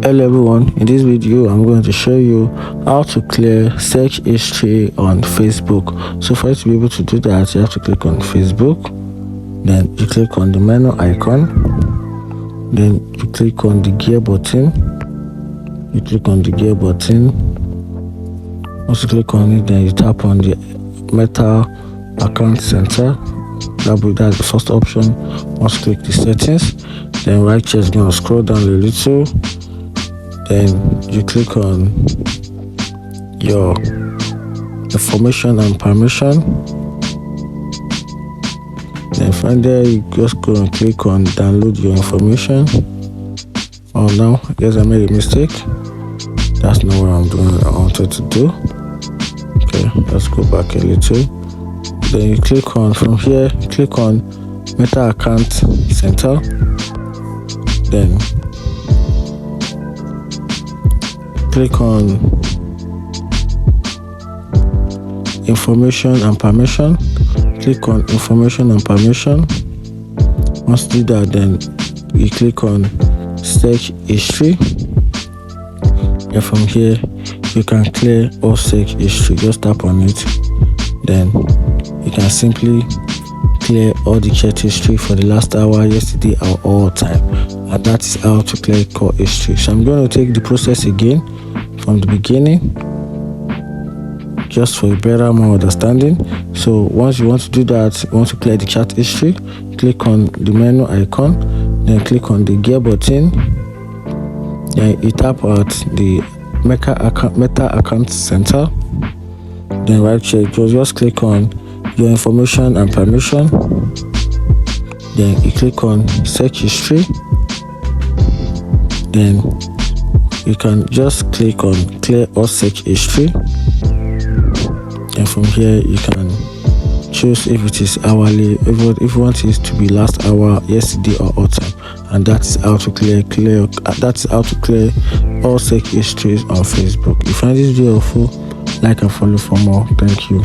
Hello everyone, in this video I'm going to show you how to clear search history on Facebook. So for you to be able to do that, you have to click on Facebook, then you click on the menu icon, then you click on the gear button. Once you click on it, then you tap on the Meta account center. That's the first option. Once you click the settings, then right here is going to scroll down a little. Then you click on your information and permission. Then from there, you just go and click on download your information. Oh no, I guess I made a mistake. That's not what I wanted to do. Okay, let's go back a little. Then you click on, from here, click on Meta account center. Then click on information and permission. Click on information and permission. Once you do that, then you click on search history, and from here you can clear all search history. Just tap on it, then you can simply clear all the chat history for the last hour, yesterday, or all time. And that is how to clear core history. So I'm going to take the process again from the beginning, just for a better, more understanding. So once you want to do that, you want to clear the chat history, click on the menu icon, then click on the gear button, then you tap out the Meta account center, then right here just click on your information and permission, then you click on search history, then you can just click on clear all search history, and from here you can choose if it is hourly, if you want it to be last hour, yesterday, or all time. And that's how to clear all search histories on Facebook. If you find this video helpful, like and follow for more. Thank you.